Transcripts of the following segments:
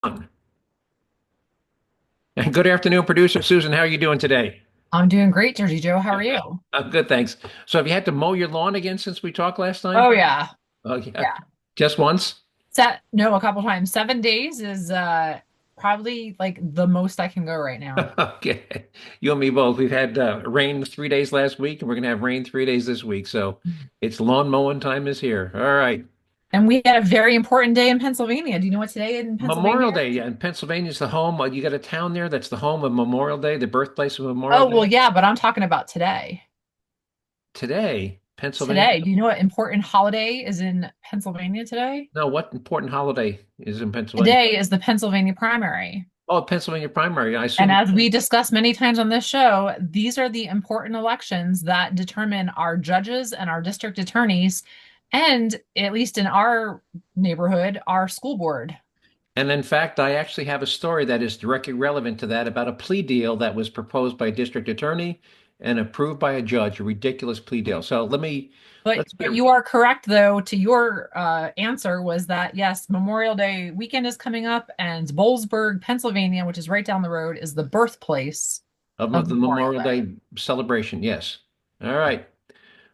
And good afternoon, producer Susan. How are you doing today? I'm doing great, Jersey Joe. How are you? I'm good, thanks. So, have you had to mow your lawn again since we talked last Oh time? yeah. Oh, yeah. Yeah. Just once? No, a couple times. 7 days is probably like the most I can go right now. Okay. You and me both. We've had rain 3 days last week, and we're going to have rain 3 days this week. So, it's lawn mowing time is here. All right. And we had a very important day in Pennsylvania. Do you know what today in Pennsylvania Memorial Day, is? yeah, in Pennsylvania is the home. You got a town there that's the home of Memorial Day, the birthplace of Memorial Oh, well, Day. yeah, but I'm talking about today. Today, Pennsylvania. Today. Do you know what important holiday is in Pennsylvania today? No, what important holiday is in Pennsylvania? Today is the Pennsylvania primary. Oh, Pennsylvania primary. I And assume. as we discussed many times on this show, these are the important elections that determine our judges and our district attorneys, and at least in our neighborhood, our school board. And in fact, I actually have a story that is directly relevant to that about a plea deal that was proposed by a district attorney and approved by a judge, a ridiculous plea deal. So But let's get, but you are correct though. To your answer was that yes, Memorial Day weekend is coming up, and Boalsburg, Pennsylvania, which is right down the road, is the birthplace of of the Memorial Memorial Day. Day celebration. Yes. All right.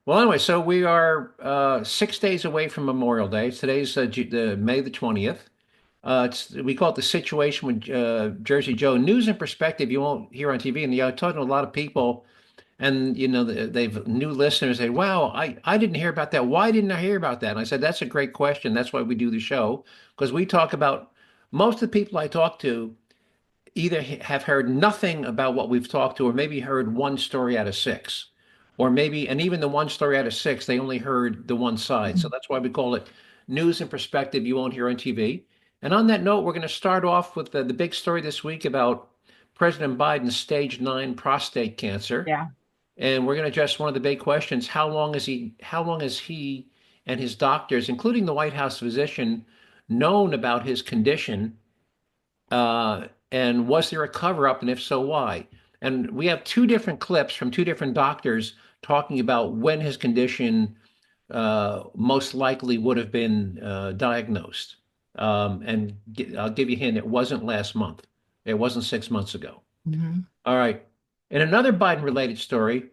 Well, anyway, so we are 6 days away from Memorial Day. Today's May the 20th. We call it the situation with Jersey Joe. News and perspective you won't hear on TV. And I talk to a lot of people. And they've new listeners say, "Wow, I didn't hear about that. Why didn't I hear about that?" And I said, "That's a great question. That's why we do the show because we talk about most of the people I talk to either have heard nothing about what we've talked to, or maybe heard one story out of six, or maybe, and even the one story out of six, they only heard the one side. So that's why we call it news and perspective you won't hear on TV. And on that note, we're going to start off with the big story this week about President Biden's stage 9 prostate cancer. Yeah. And we're going to address one of the big questions. How long has he and his doctors, including the White House physician, known about his condition? And was there a cover up? And if so, why? And we have two different clips from two different doctors talking about when his condition most likely would have been diagnosed. I'll give you a hint, it wasn't last month. It wasn't 6 months ago. Mhm. All right. In another Biden related story,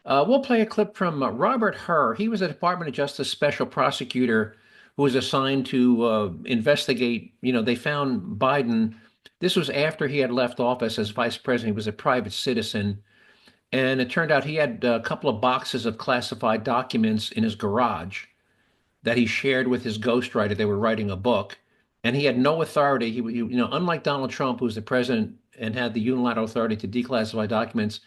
we'll play a clip from Robert Hur. He was a Department of Justice special prosecutor who was assigned to investigate. They found Biden. This was after he had left office as vice president. He was a private citizen. And it turned out he had a couple of boxes of classified documents in his garage that he shared with his ghostwriter. They were writing a book. And he had no authority. Unlike Donald Trump, who was the president and had the unilateral authority to declassify documents,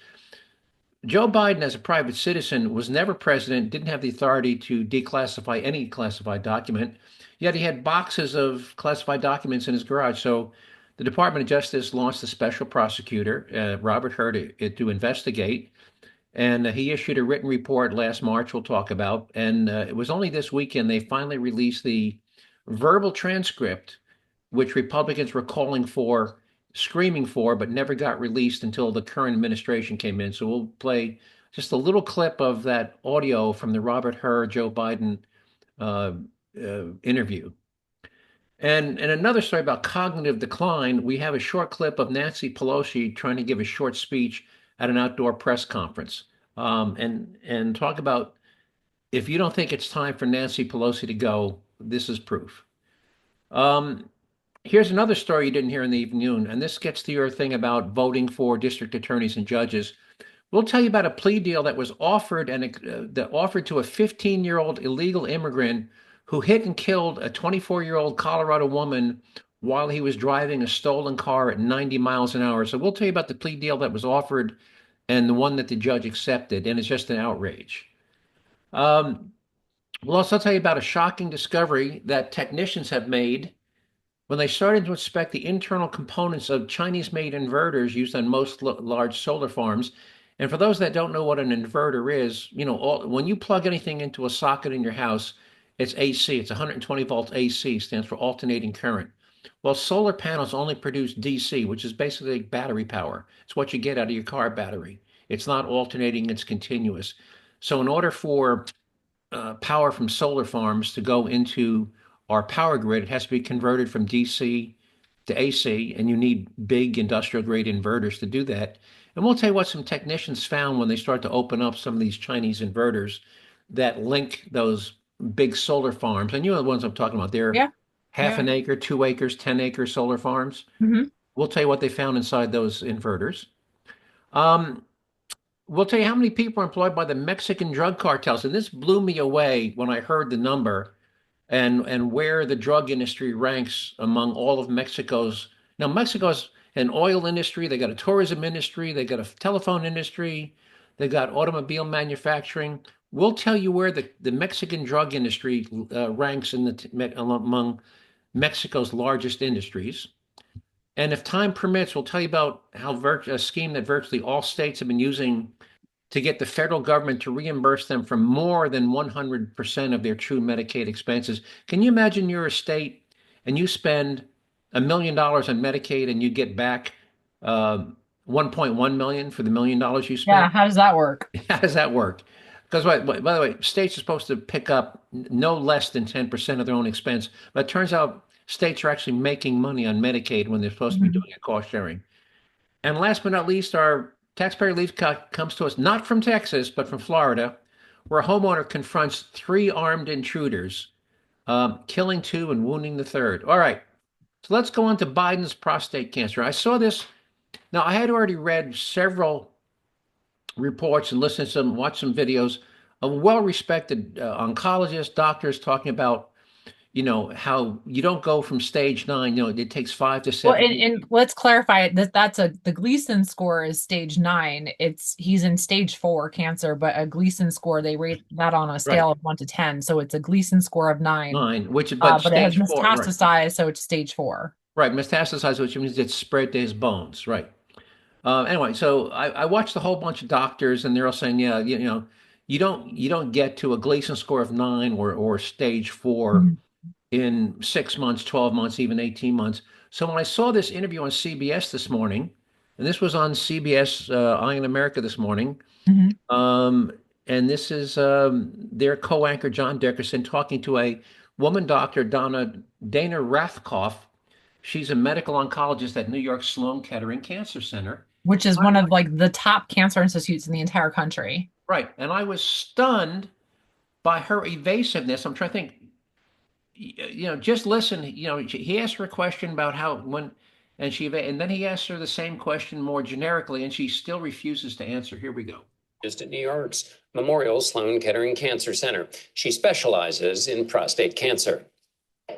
Joe Biden, as a private citizen, was never president, didn't have the authority to declassify any classified document, yet he had boxes of classified documents in his garage. So the Department of Justice launched a special prosecutor, Robert Hur, to investigate. And he issued a written report last March, we'll talk about. And it was only this weekend they finally released the verbal transcript, which Republicans were calling for, screaming for, but never got released until the current administration came in. So we'll play just a little clip of that audio from the Robert Hur Joe Biden uh, interview. And another story about cognitive decline, we have a short clip of Nancy Pelosi trying to give a short speech at an outdoor press conference, and talk about if you don't think it's time for Nancy Pelosi to go, this is proof. Um, Here's another story you didn't hear in the evening, and this gets to your thing about voting for district attorneys and judges. We'll tell you about a plea deal that was offered that offered to a 15-year-old illegal immigrant who hit and killed a 24-year-old Colorado woman while he was driving a stolen car at 90 miles an hour. So we'll tell you about the plea deal that was offered and the one that the judge accepted, and it's just an outrage. Um, we'll also tell you about a shocking discovery that technicians have made when they started to inspect the internal components of Chinese-made inverters used on most large solar farms. And for those that don't know what an inverter is, when you plug anything into a socket in your house, it's AC. It's 120 volts AC, stands for alternating current. Well, solar panels only produce DC, which is basically battery power. It's what you get out of your car battery. It's not alternating, it's continuous. So in order for power from solar farms to go into our power grid. It has to be converted from DC to AC, and you need big industrial grade inverters to do that. And we'll tell you what some technicians found when they start to open up some of these Chinese inverters that link those big solar farms. And you know the ones I'm talking about. They're Yeah. half Yeah. an acre, 2 acres, 10-acre solar farms. Hmm. We'll tell you what they found inside those inverters. Um, we'll tell you how many people are employed by the Mexican drug cartels. And this blew me away when I heard the number and where the drug industry ranks among all of Mexico's. Now, Mexico's an oil industry, they got a tourism industry, they got a telephone industry, they got automobile manufacturing. We'll tell you where the Mexican drug industry ranks among Mexico's largest industries. And if time permits, we'll tell you about how a scheme that virtually all states have been using to get the federal government to reimburse them for more than 100% of their true Medicaid expenses. Can you imagine you're a state and you spend $1 million on Medicaid and you get back 1.1 million for the $1 million you Yeah. spent? How does that work? How does that work? Because by the way, states are supposed to pick up no less than 10% of their own expense, but it turns out states are actually making money on Medicaid when they're supposed to be Mhm. doing a cost sharing. And last but not least, our taxpayer relief comes to us not from Texas, but from Florida, where a homeowner confronts three armed intruders, killing two and wounding the third. All right, so let's go on to Biden's prostate cancer. I saw this. Now, I had already read several reports and listened to watched some videos of well-respected oncologists, doctors talking about, how you don't go from stage 9. It takes 5 to 7 Well, and, years. and let's clarify it that the Gleason score is stage 9. He's in stage 4 cancer, but a Gleason score, they rate that on a Right. scale of 1 to 10. So it's a Gleason score of 9. 9, but But it has stage 4, right. metastasized, so it's stage 4. Right, metastasized, which means it's spread to his bones. Right. Anyway, so I watched a whole bunch of doctors, and they're all saying, yeah, you don't get to a Gleason score of 9 or stage 4 Mhm. in 6 months, 12 months, even 18 months. So when I saw this interview on CBS this morning, and this was on CBS Eye in America this morning, Mhm. um, and this is their co-anchor John Dickerson talking to a woman doctor, Dana Rathkoff. She's a medical oncologist at New York Sloan Kettering Cancer Center. Which is one of like the top cancer institutes in the entire country. Right. And I was stunned by her evasiveness. I'm trying to think, just listen. He asked her a question about and then he asked her the same question more generically, and she still refuses to answer. Here we go. Just at New York's Memorial Sloan Kettering Cancer Center. She specializes in prostate cancer.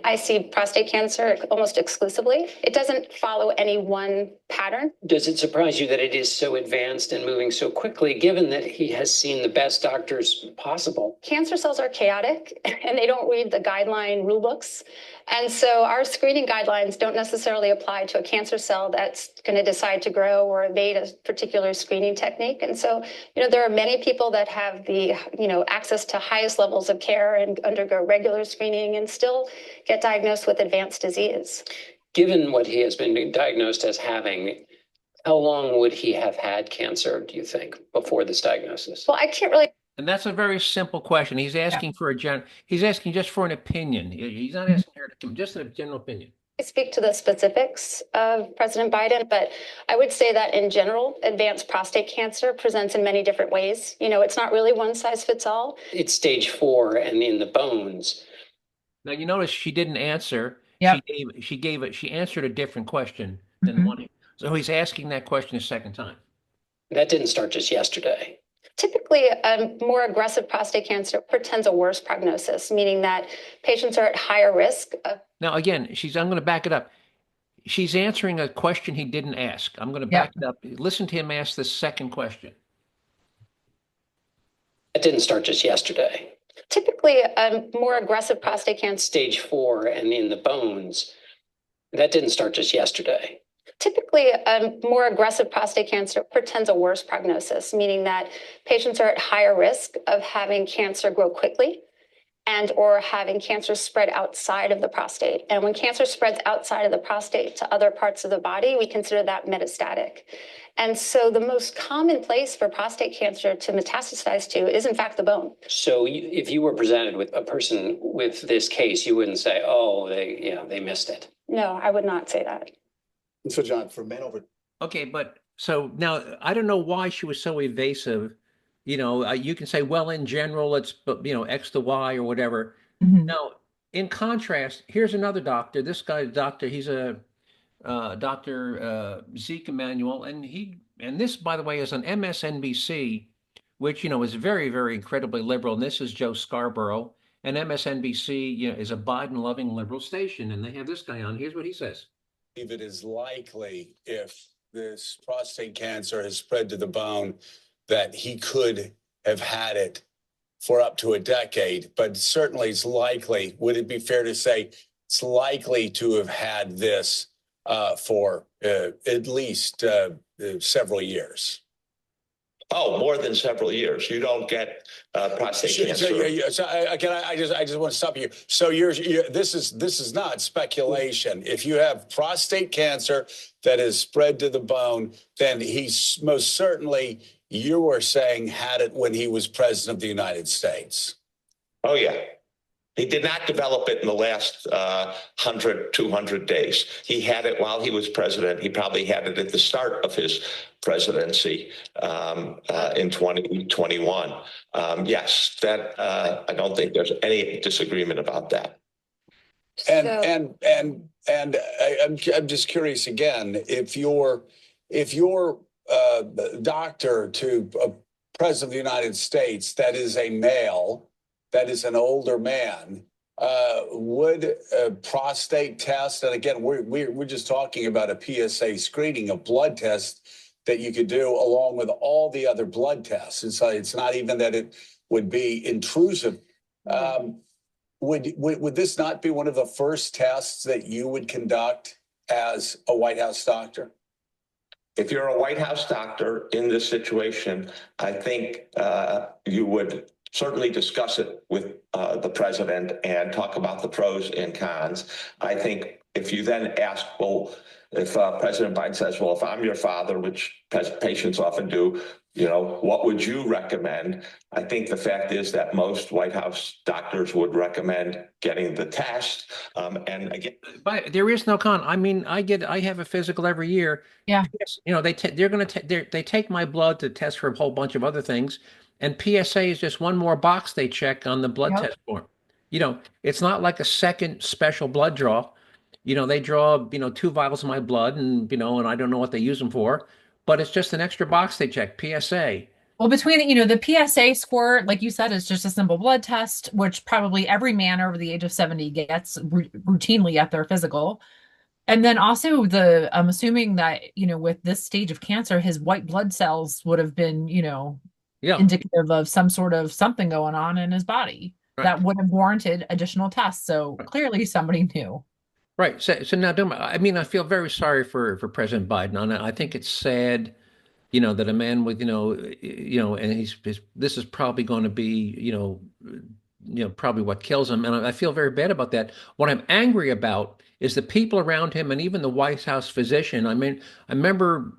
I see prostate cancer almost exclusively. It doesn't follow any one pattern. Does it surprise you that it is so advanced and moving so quickly, given that he has seen the best doctors possible? Cancer cells are chaotic and they don't read the guideline rule books. And so our screening guidelines don't necessarily apply to a cancer cell that's going to decide to grow or evade a particular screening technique. And so, there are many people that have the, access to highest levels of care and undergo regular screening and still get diagnosed with advanced disease. Given what he has been diagnosed as having, how long would he have had cancer, do you think, before this diagnosis? Well, I can't really. And that's a very simple question. He's asking for he's asking just for an opinion. He's not asking her just a general opinion. Speak to the specifics of President Biden, but I would say that in general, advanced prostate cancer presents in many different ways. It's not really one size fits all. It's stage 4 and in the bones. Now you notice she didn't answer. Yep. She answered a different question than one. So he's asking that question a second time. That didn't start just yesterday. Typically, more aggressive prostate cancer portends a worse prognosis, meaning that patients are at higher risk of. Now, again, I'm going to back it up. She's answering a question he didn't ask. I'm going to back it up. Listen to him ask the second question. That didn't start just yesterday. Typically, more aggressive prostate cancer. Stage 4 and in the bones. That didn't start just yesterday. Typically, more aggressive prostate cancer portends a worse prognosis, meaning that patients are at higher risk of having cancer grow quickly and or having cancer spread outside of the prostate. And when cancer spreads outside of the prostate to other parts of the body, we consider that metastatic. And so the most common place for prostate cancer to metastasize to is in fact the bone. So if you were presented with a person with this case, you wouldn't say, oh, they missed it. No, I would not say that. And so, John, for men over. Okay, but so now I don't know why she was so evasive. You can say, well, in general, it's, X to Y or whatever. Mhm. Now, in contrast, here's another doctor. This guy, doctor, he's a Dr. Zeke Emanuel, and this, by the way, is on MSNBC, which, is very, very incredibly liberal. And this is Joe Scarborough. And MSNBC, is a Biden-loving liberal station. And they have this guy on. Here's what he says. If it is likely, if this prostate cancer has spread to the bone, that he could have had it for up to a decade, but certainly it's likely. Would it be fair to say it's likely to have had this for at least several years? Oh, more than several years. You don't get prostate cancer. I just want to stop you. So this is not speculation. If you have prostate cancer that is spread to the bone, then he's most certainly, you were saying, had it when he was president of the United States. Oh, yeah. He did not develop it in the last 100, 200 days. He had it while he was president. He probably had it at the start of his presidency in 2021. Yes, that I don't think there's any disagreement about that. And I'm just curious again, if your doctor to a president of the United States that is a male, that is an older man, would a prostate test, and again, we're just talking about a PSA screening, a blood test that you could do along with all the other blood tests. And so it's not even that it would be intrusive. Would this not be one of the first tests that you would conduct as a White House doctor? If you're a White House doctor in this situation, I think you would certainly discuss it with the president and talk about the pros and cons. I think if you then ask, well, if President Biden says, well, if I'm your father, which patients often do, what would you recommend? I think the fact is that most White House doctors would recommend getting the test. And again, but there is no con. I mean, I have a physical every year. Yeah. They take my blood to test for a whole bunch of other things. And PSA is just one more box they check on the blood test form. It's not like a second special blood draw. They draw, 2 vials of my blood and I don't know what they use them for, but it's just an extra box they check, PSA. Well, between, the PSA score, like you said, is just a simple blood test, which probably every man over the age of 70 gets routinely at their physical. And then also I'm assuming that, with this stage of cancer, his white blood cells would have been, indicative of some sort of something going on in his body that would have warranted additional tests. So clearly somebody knew. Right. So now, I feel very sorry for President Biden. And I think it's sad, that a man with, and this is probably going to be, probably what kills him. And I feel very bad about that. What I'm angry about is the people around him and even the White House physician. I remember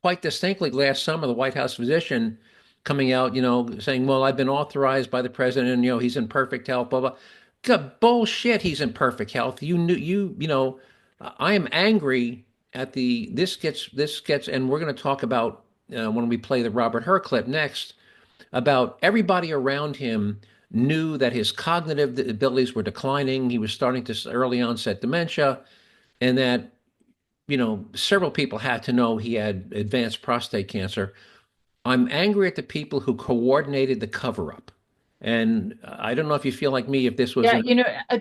quite distinctly last summer, the White House physician coming out, saying, well, I've been authorized by the president and, he's in perfect health, blah, blah. God, bullshit, he's in perfect health. I am angry at this gets, and we're going to talk about when we play the Robert Hur clip next, about everybody around him knew that his cognitive abilities were declining. He was starting to early onset dementia, and that, several people had to know he had advanced prostate cancer. I'm angry at the people who coordinated the cover-up. And I don't know if you feel like me, if this was...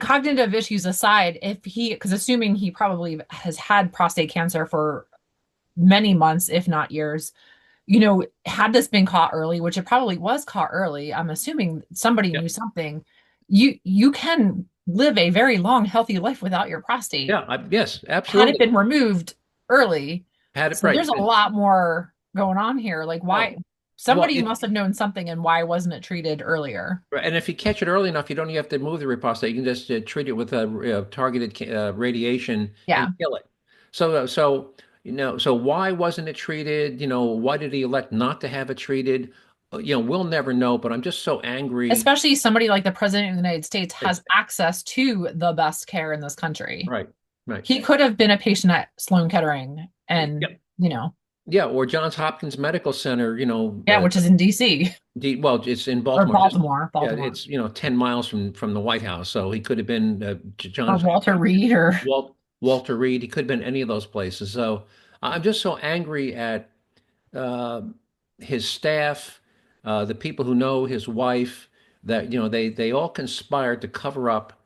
cognitive issues aside, because assuming he probably has had prostate cancer for many months, if not years, had this been caught early, which it probably was caught early, I'm assuming somebody knew something, you can live a very long, healthy life without your prostate. Yeah, yes, absolutely. Had it been removed early, right. There's a lot more going on here. Like, why? Somebody must have known something, and why wasn't it treated earlier? And if you catch it early enough, you don't even have to move the prostate. You can just treat it with targeted radiation Yeah. and kill it. So so why wasn't it treated? Why did he elect not to have it treated? We'll never know. But I'm just so angry. Especially somebody like the President of the United States has access to the best care in this country. Right. He could have been a patient at Sloan Kettering, and Yeah, or Johns Hopkins Medical Center, which is in DC. Well, it's in Baltimore. Or Baltimore. Yeah, it's 10 miles from the White House, so he could have been Johns or Walter Reed or Walter Reed. He could have been any of those places. So I'm just so angry at his staff, the people who know his wife, that they all conspired to cover up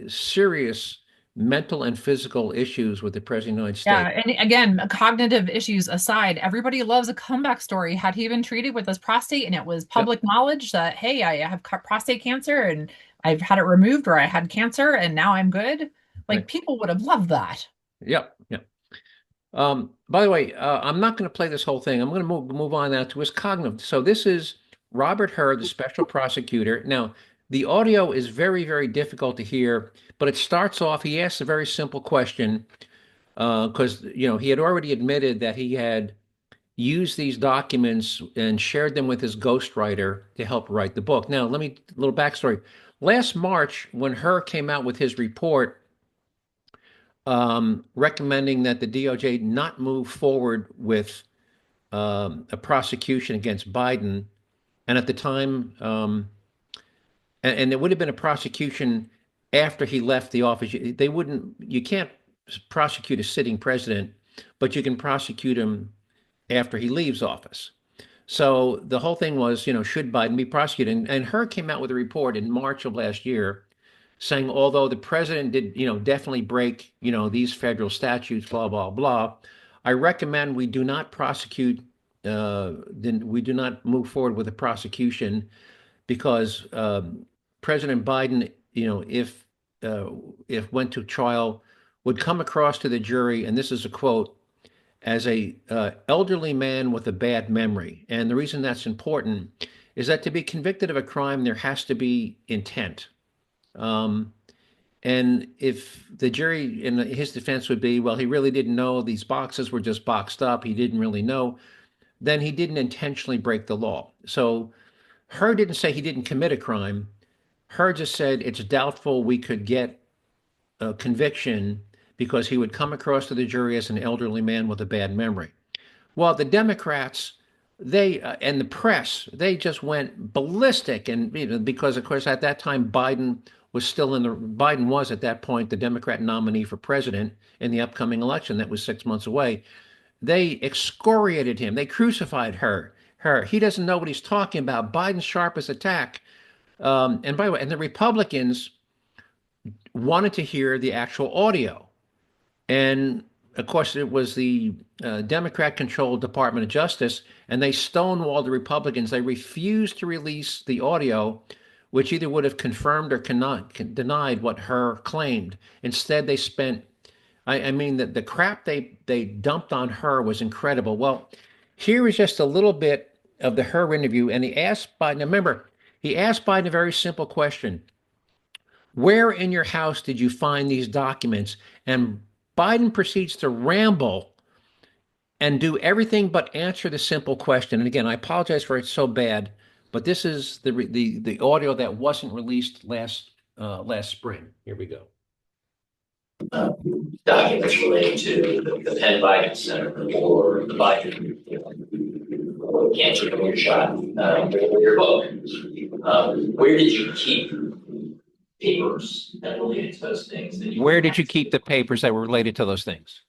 serious mental and physical issues with the President of the United States. Yeah, and again, cognitive issues aside, everybody loves a comeback story. Had he been treated with his prostate and it was public knowledge that, hey, I have prostate cancer and I've had it removed, or I had cancer and now I'm good, people would have loved that. Yep. By the way, I'm not going to play this whole thing. I'm going to move on now to his cognitive. So this is Robert Hur, the special prosecutor. Now, the audio is very, very difficult to hear, but it starts off, he asks a very simple question, because, he had already admitted that he had used these documents and shared them with his ghostwriter to help write the book. Now, a little backstory. Last March, when Hur came out with his report, recommending that the DOJ not move forward with a prosecution against Biden, and at the time, and it would have been a prosecution after he left the office. You can't prosecute a sitting president, but you can prosecute him after he leaves office. So the whole thing was, should Biden be prosecuted? And Hur came out with a report in March of last year saying, although the president did, definitely break, these federal statutes, blah, blah, blah, I recommend we do not prosecute, then we do not move forward with a prosecution, because President Biden, if went to trial, would come across to the jury, and this is a quote, as a elderly man with a bad memory. And the reason that's important is that to be convicted of a crime, there has to be intent. And if the jury, in his defense would be, well, he really didn't know, these boxes were just boxed up, he didn't really know, then he didn't intentionally break the law. So Hur didn't say he didn't commit a crime. Hur just said it's doubtful we could get a conviction because he would come across to the jury as an elderly man with a bad memory. Well, the Democrats, and the press, they just went ballistic, and because of course at that time Biden was at that point the Democrat nominee for president in the upcoming election that was 6 months away. They excoriated him. They crucified Hur. He doesn't know what he's talking about. Biden's sharpest attack. And by the way, and the Republicans wanted to hear the actual audio. And of course, it was the Democrat-controlled Department of Justice, and they stonewalled the Republicans. They refused to release the audio, which either would have confirmed or denied what Hur claimed. Instead, they spent, the crap they dumped on Hur was incredible. Well, here is just a little bit of the Hur interview, and he asked Biden, remember, he asked Biden a very simple question. Where in your house did you find these documents? And Biden proceeds to ramble and do everything but answer the simple question. And again, I apologize for it's so bad, but this is the audio that wasn't released last spring. Here we go. Documents related to the Penn Biden Center or the Biden cancer cure shot or your book. Where did you keep papers that related to those things? Where did you keep the papers that were related to those things?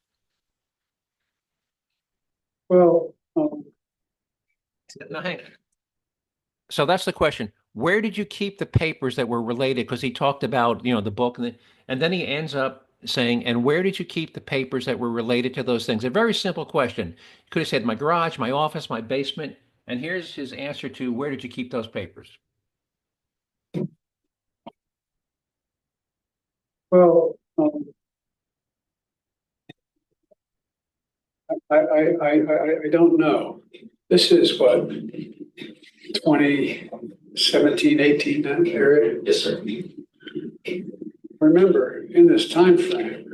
Well, no, hang on. So that's the question. Where did you keep the papers that were related? Because he talked about, the book, and then he ends up saying, and where did you keep the papers that were related to those things? A very simple question. He could have said my garage, my office, my basement. And here's his answer to where did you keep those papers? well, I don't know. this is what, 2017, 18, that period. Yes, sir. Remember, in this time frame,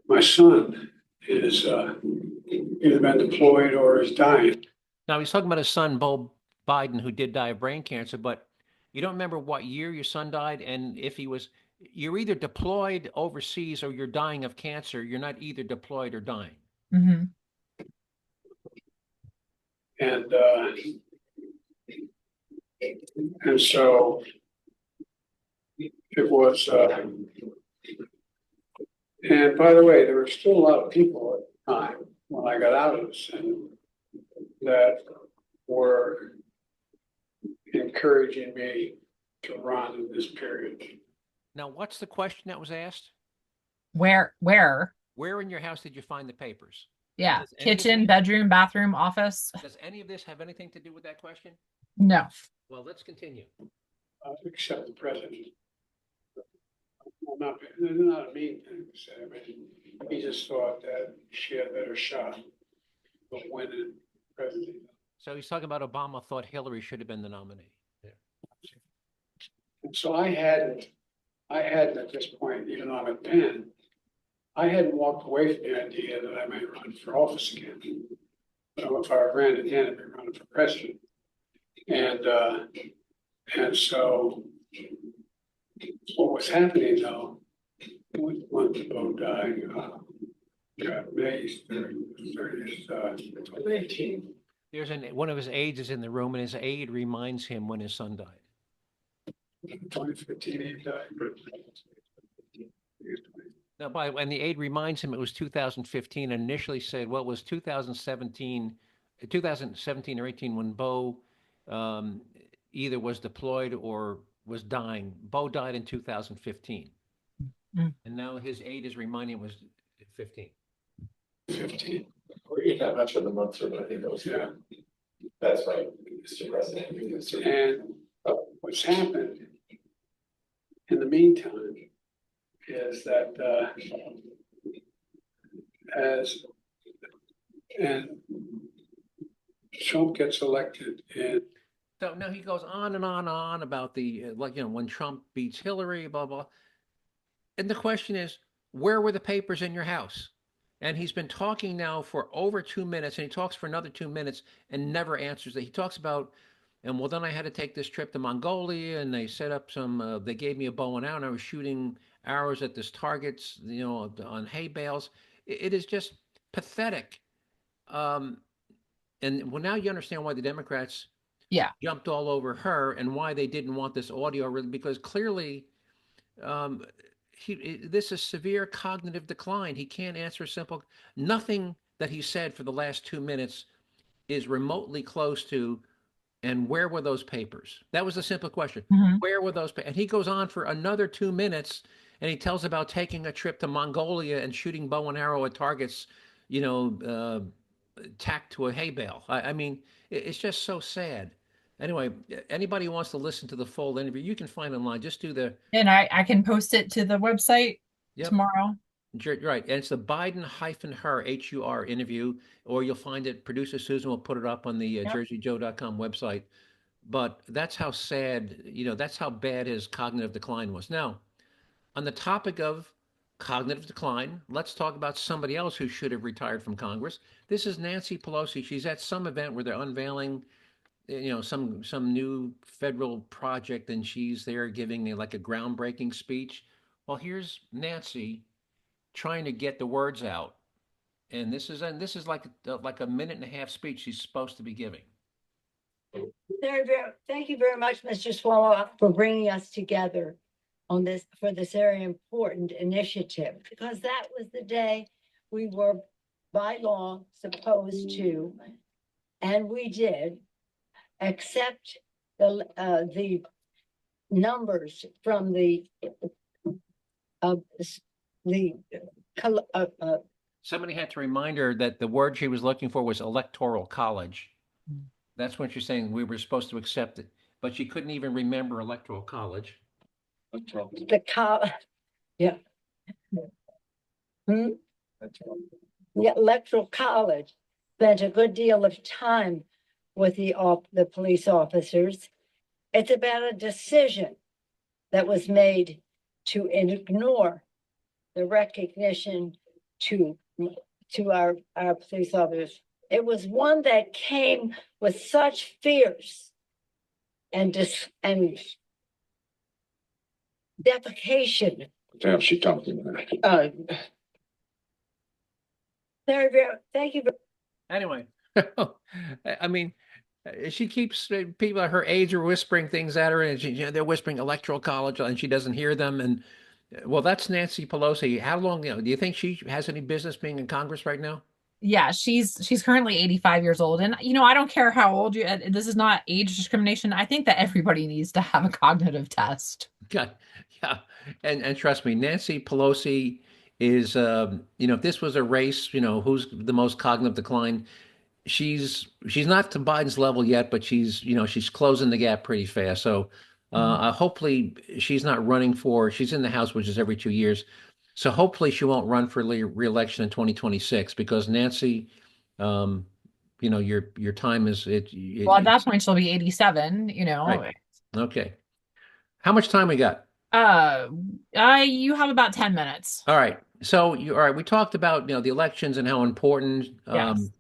my son is either been deployed or is dying. Now, he's talking about his son, Beau Biden, who did die of brain cancer, but you don't remember what year your son died? And if he was, you're either deployed overseas or you're dying of cancer. You're not either deployed or dying. Mm-hmm. And so it was, and by the way, there were still a lot of people at the time when I got out of the Senate that were encouraging me to run in this period. Now, what's the question that was asked? Where? Where in your house did you find the papers? Yeah. Does any of Kitchen, this- bedroom, bathroom, office. Does any of this have anything to do with that question? No. Well, let's continue. Except the president. Well, not a mean thing to say, but he just thought that she had a better shot of winning president. So he's talking about Obama thought Hillary should have been the nominee. Yeah. And so I hadn't at this point, even though I'm at Penn, I hadn't walked away from the idea that I might run for office again. So if I ran again, I'd be running for president. And so what was happening though, when Beau died, May 30th, 2018. There's one of his aides is in the room, and his aide reminds him when his son died. 2015, he died. Now, and the aide reminds him it was 2015, and initially said, well, it was 2017 or 18 when Beau either was deployed or was dying. Beau died in 2015. Mm. And now his aide is reminding him it was 15. 15. We're not much of the month, but I think that was, Yeah. That's right, Mr. President. And what's happened in the meantime is that and Trump gets elected and So now he goes on and on about the, when Trump beats Hillary, blah, blah. And the question is, where were the papers in your house? And he's been talking now for over 2 minutes, and he talks for another 2 minutes and never answers it. He talks about, and well, then I had to take this trip to Mongolia, and they set up they gave me a bow and arrow, and I was shooting arrows at this targets, on hay bales. It is just pathetic. And well, now you understand why the Democrats jumped all over her and why they didn't want this audio, because clearly this is severe cognitive decline. He can't answer nothing that he said for the last 2 minutes is remotely close to, and where were those papers? That was the simple question. Mm-hmm. Where were those papers? And he goes on for another 2 minutes, and he tells about taking a trip to Mongolia and shooting bow and arrow at targets, tacked to a hay bale. I mean, it's just so sad. Anyway, anybody who wants to listen to the full interview, you can find online. Just do the. And I can post it to the website tomorrow. Right. And it's the Biden-Hur, H-U-R interview, or you'll find it. Producer Susan will put it up on the JerzeeJoe.com website. But that's how sad, that's how bad his cognitive decline was. Now, on the topic of cognitive decline, let's talk about somebody else who should have retired from Congress. This is Nancy Pelosi. She's at some event where they're unveiling some new federal project, and she's there giving like a groundbreaking speech. Well, here's Nancy trying to get the words out, and this is like a minute and a half speech she's supposed to be giving. Thank you very much, Mr. Swallow, for bringing us together on this for this very important initiative, because that was the day we were by law supposed to, and we did, accept the numbers from Somebody had to remind her that the word she was looking for was electoral college. That's when she's saying we were supposed to accept it, but she couldn't even remember electoral college. electoral college. spent a good deal of time with the police officers. It's about a decision that was made to ignore the recognition to our police officers. It was one that came with such fears and defecation. Damn, she talking about. Thank you. Anyway, I mean, she keeps people her age are whispering things at her, and they're whispering electoral college, and she doesn't hear them. And well, that's Nancy Pelosi. How long, do you think she has any business being in Congress right now? Yeah, she's currently 85 years old. And, I don't care how old you, this is not age discrimination. I think that everybody needs to have a cognitive test. Yeah. Yeah. And trust me, Nancy Pelosi is, if this was a race, who's the most cognitive decline, she's not to Biden's level yet, but she's closing the gap pretty fast. So hopefully she's not running she's in the House, which is every 2 years. So hopefully she won't run for re-election in 2026 because Nancy, your time is well, at that point she'll be 87, Right. Okay. How much time we got? You have about 10 minutes. All right. So all right, we talked about the elections and how important Yes.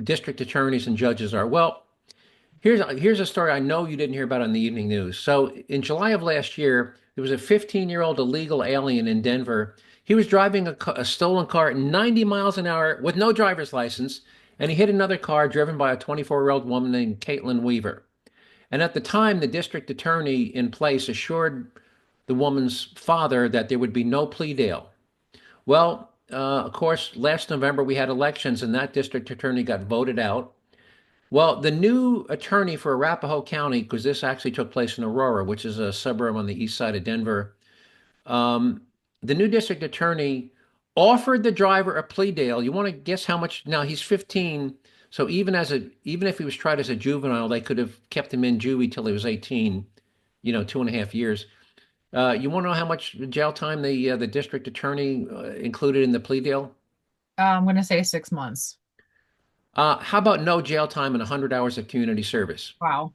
District attorneys and judges are. Well, here's a story I know you didn't hear about on the evening news. So in July of last year, there was a 15-year-old illegal alien in Denver. He was driving a stolen car at 90 miles an hour with no driver's license, and he hit another car driven by a 24-year-old woman named Caitlin Weaver. And at the time, the district attorney in place assured the woman's father that there would be no plea deal. Well, of course, last November we had elections, and that district attorney got voted out. Well, the new attorney for Arapahoe County, because this actually took place in Aurora, which is a suburb on the east side of Denver, the new district attorney offered the driver a plea deal. You want to guess how much? Now he's 15, so even if he was tried as a juvenile, they could have kept him in juvie till he was 18, 2.5 years. You want to know how much jail time the district attorney included in the plea deal? I'm going to say 6 months. How about no jail time and 100 hours of community service? Wow.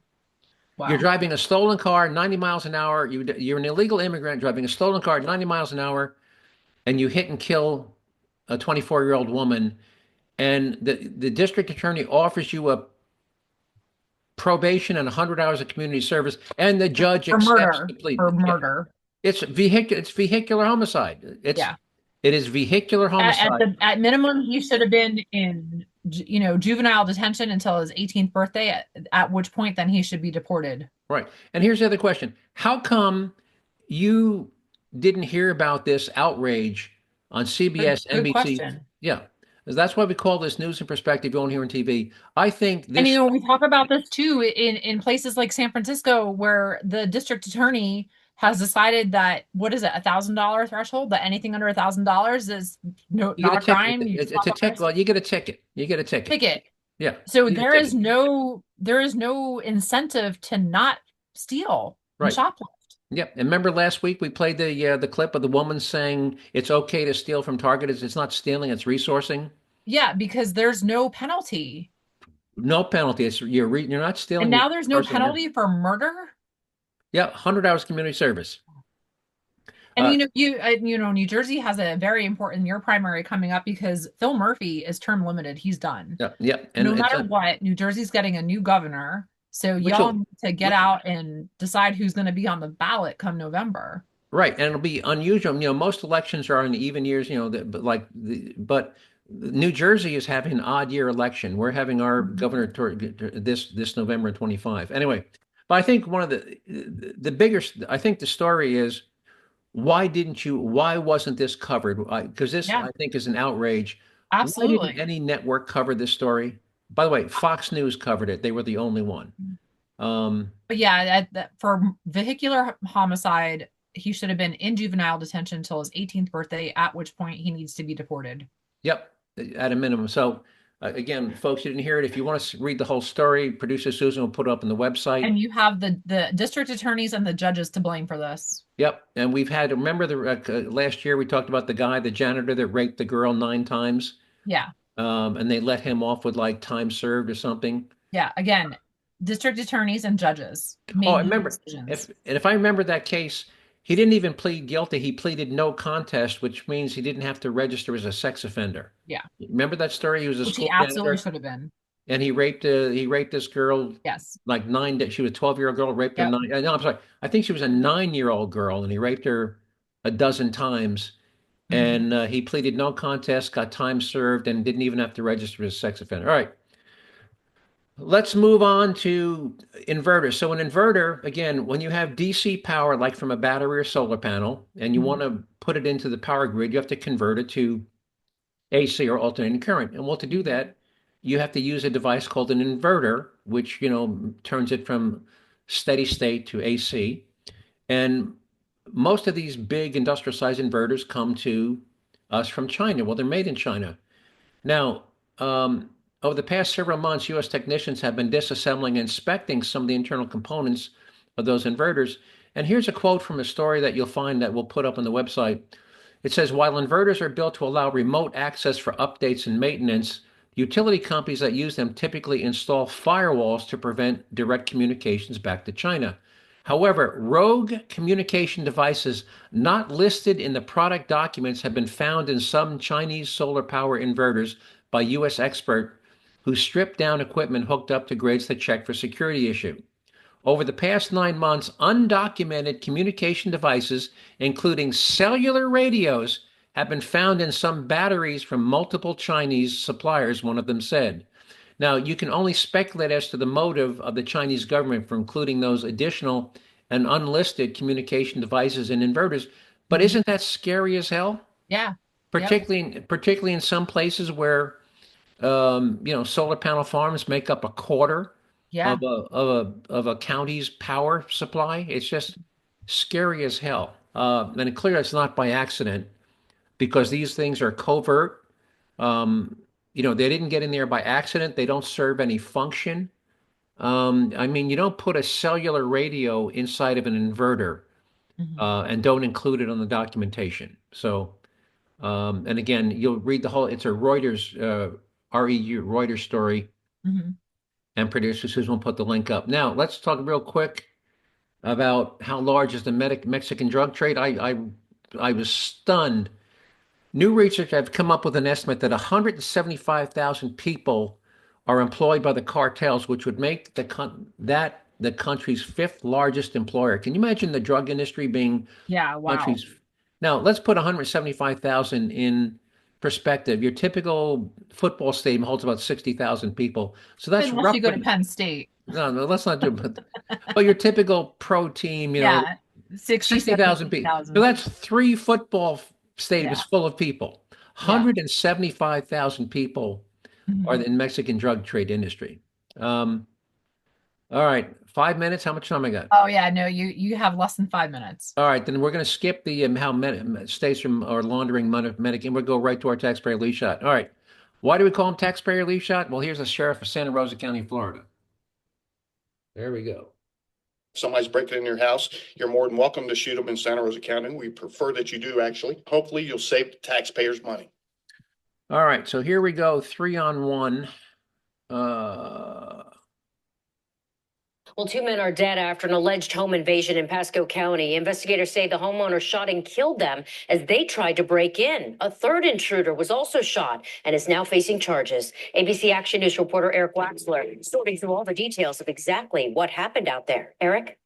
You're driving a stolen car 90 miles an hour. You're an illegal immigrant driving a stolen car at 90 miles an hour, and you hit and kill a 24-year-old woman, and the district attorney offers you a probation and 100 hours of community service, and the judge accepts the plea. For murder. It's vehicular homicide. It is vehicular homicide. At minimum, he should have been in juvenile detention until his 18th birthday, at which point then he should be deported. Right. And here's the other question. How come you didn't hear about this outrage on CBS, Good NBC? question. Yeah. That's why we call this News and Perspective. You won't hear on TV. I think this. And we talk about this too in places like San Francisco, where the district attorney has decided that, what is it, $1,000 threshold, that anything under $1,000 is not a crime. It's a ticket. Well, you get a ticket. Ticket. Yeah. So there is no incentive to not steal and shoplift. Yep. And remember last week we played the clip of the woman saying it's okay to steal from Target. It's not stealing, it's resourcing. Yeah, because there's no penalty. No penalty. You're not stealing. And now there's no penalty for murder. Yeah, 100 hours community service. And New Jersey has a very important year primary coming up because Phil Murphy is term limited. He's done. Yeah. And no matter what, New Jersey's getting a new governor. So y'all need to get out and decide who's going to be on the ballot come November. Right. And it'll be unusual. Most elections are in even years, but New Jersey is having an odd year election. We're having our governor this November 25. Anyway, but I think one of the bigger, I think the story is, why wasn't this covered? Because this, I think, is an outrage. Absolutely. Why didn't any network cover this story? By the way, Fox News covered it. They were the only one. But yeah, for vehicular homicide, he should have been in juvenile detention until his 18th birthday, at which point he needs to be deported. Yep, at a minimum. So again, folks, you didn't hear it. If you want to read the whole story, producer Susan will put it up on the website. And you have the district attorneys and the judges to blame for this. Yep. And we've had, remember last year we talked about the janitor that raped the girl 9 times? Yeah. and they let him off with like time served or something. Yeah, again, district attorneys and judges make Oh, I these remember. decisions. If I remember that case, he didn't even plead guilty. He pleaded no contest, which means he didn't have to register as a sex offender. Yeah, Remember that story? He was a which he school absolutely janitor, should have been. and he raped this girl, Yes. like she was a 12-year-old girl, raped her Yep. nine. No, I'm sorry. I think she was a 9-year-old girl, and he raped her a dozen times. Mhm. And he pleaded no contest, got time served, and didn't even have to register as a sex offender. All right. Let's move on to inverters. So an inverter, again, when you have DC power, like from a battery or solar panel, and you want to put it into the power grid, you have to convert it to AC or alternating current. And well, to do that, you have to use a device called an inverter, which, turns it from steady state to AC. And most of these big industrial size inverters come to us from China. Well, they're made in China. Now, over the past several months, U.S. technicians have been disassembling and inspecting some of the internal components of those inverters. And here's a quote from a story that you'll find that we'll put up on the website. It says, while inverters are built to allow remote access for updates and maintenance, utility companies that use them typically install firewalls to prevent direct communications back to China. However, rogue communication devices not listed in the product documents have been found in some Chinese solar power inverters by U.S. expert who stripped down equipment hooked up to grids to check for security issue. Over the past 9 months, undocumented communication devices, including cellular radios, have been found in some batteries from multiple Chinese suppliers, one of them said. Now, you can only speculate as to the motive of the Chinese government for including those additional and unlisted communication devices and inverters, but isn't that scary as hell? Yeah. Particularly in some places where solar panel farms make up a quarter Yeah. of a county's power supply. It's just scary as hell. And clearly it's not by accident because these things are covert. They didn't get in there by accident. They don't serve any function. I mean, you don't put a cellular radio inside of an inverter and don't include it on the documentation. So, and again, you'll read it's a Reuters, Reuters story. And producer Susan will put the link up. Now, let's talk real quick about how large is the Mexican drug trade. I was stunned. New research have come up with an estimate that 175,000 people are employed by the cartels, which would make the country's fifth largest employer. Can you imagine the drug industry being country's? Now, let's put 175,000 in perspective. Your typical football stadium holds about 60,000 people. So that's unless roughly, you go to Penn State. No, let's not do it. But your typical pro team, 60,000 people. So that's 3 football stadiums full of people. 175,000 people are in Mexican drug trade industry. All right, 5 minutes. How much time I got? Oh yeah, no, you have less than 5 minutes. All right, then we're going to skip the how states are laundering money. We'll go right to our taxpayer leave shot. All right, why do we call them taxpayer leave shot? Well, here's the sheriff of Santa Rosa County, Florida. There we go. If somebody's breaking in your house, you're more than welcome to shoot them in Santa Rosa County. We prefer that you do, actually. Hopefully, you'll save the taxpayers money. All right, so here we go, 3-on-1. Well, 2 men are dead after an alleged home invasion in Pasco County. Investigators say the homeowner shot and killed them as they tried to break in. A third intruder was also shot and is now facing charges. ABC Action News reporter Eric Waxler sorting through all the details of exactly what happened out there. Eric?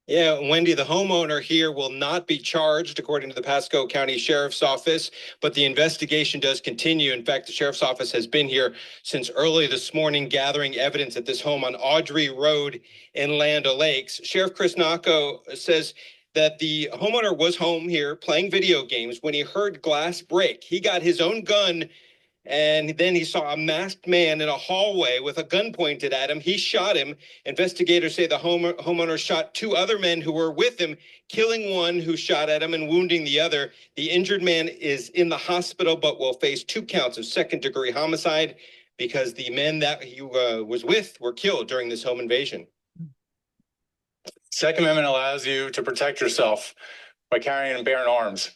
Yeah, Wendy, the homeowner here will not be charged, according to the Pasco County Sheriff's Office, but the investigation does continue. In fact, the Sheriff's Office has been here since early this morning, gathering evidence at this home on Audrey Road in Land O'Lakes. Sheriff Chris Nacco says that the homeowner was home here playing video games when he heard glass break. He got his own gun, and then he saw a masked man in a hallway with a gun pointed at him. He shot him. Investigators say the homeowner shot 2 other men who were with him, killing one who shot at him and wounding the other. The injured man is in the hospital, but will face 2 counts of second-degree homicide because the men that he was with were killed during this home invasion. Second Amendment allows you to protect yourself by carrying and bearing arms.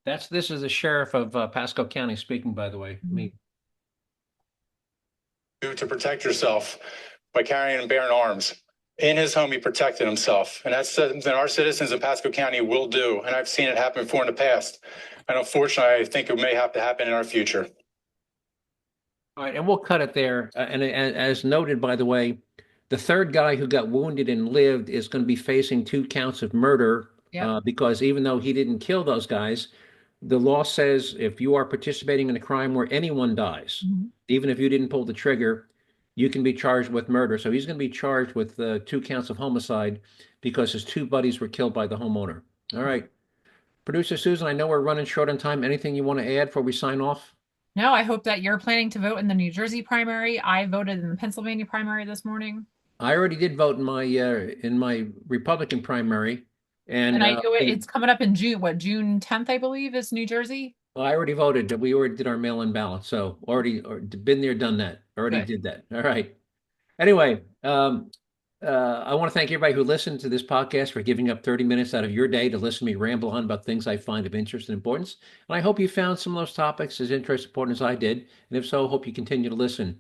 This is the sheriff of Pasco County speaking, by the way. Me. To protect yourself by carrying and bearing arms. In his home, he protected himself. And that's something our citizens in Pasco County will do. And I've seen it happen before in the past. And unfortunately, I think it may have to happen in our future. All right, and we'll cut it there. And as noted, by the way, the third guy who got wounded and lived is going to be facing 2 counts of murder because even though he didn't kill those guys, the law says if you are participating in a crime where anyone dies, even if you didn't pull the trigger, you can be charged with murder. So he's going to be charged with 2 counts of homicide because his 2 buddies were killed by the homeowner. All right. Producer Susan, I know we're running short on time. Anything you want to add before we sign off? No, I hope that you're planning to vote in the New Jersey primary. I voted in the Pennsylvania primary this morning. I already did vote in my Republican primary. And I know it's coming up in June. What, June 10th, I believe, is New Jersey? Well, I already voted. We already did our mail-in ballot. So already been there, done that. Already did that. All right. Anyway, I want to thank everybody who listened to this podcast for giving up 30 minutes out of your day to listen to me ramble on about things I find of interest and importance. And I hope you found some of those topics as interesting and important as I did. And if so, hope you continue to listen.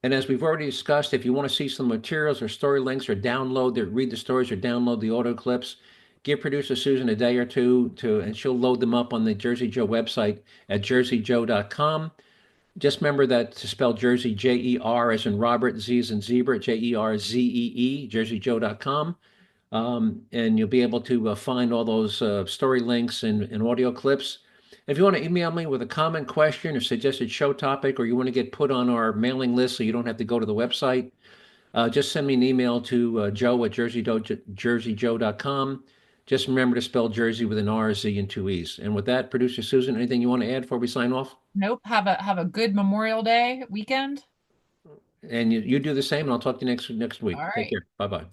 And as we've already discussed, if you want to see some materials or story links or read the stories or download the audio clips, give producer Susan a day or two and she'll load them up on the Jerzee Joe website at jerzeejoe.com. Just remember that to spell Jersey, J-E-R as in Robert, Z as in zebra, Jerzee, jerzeejoe.com. And you'll be able to find all those story links and audio clips. If you want to email me with a comment, question, or suggested show topic, or you want to get put on our mailing list so you don't have to go to the website, just send me an email to joe at jerzeejoe.com. Just remember to spell Jersey with an R, Z, and 2 E's. And with that, producer Susan, anything you want to add before we sign off? Nope. Have a good Memorial Day weekend. And you do the same, and I'll talk to you next week. All right. Take care. Bye-bye.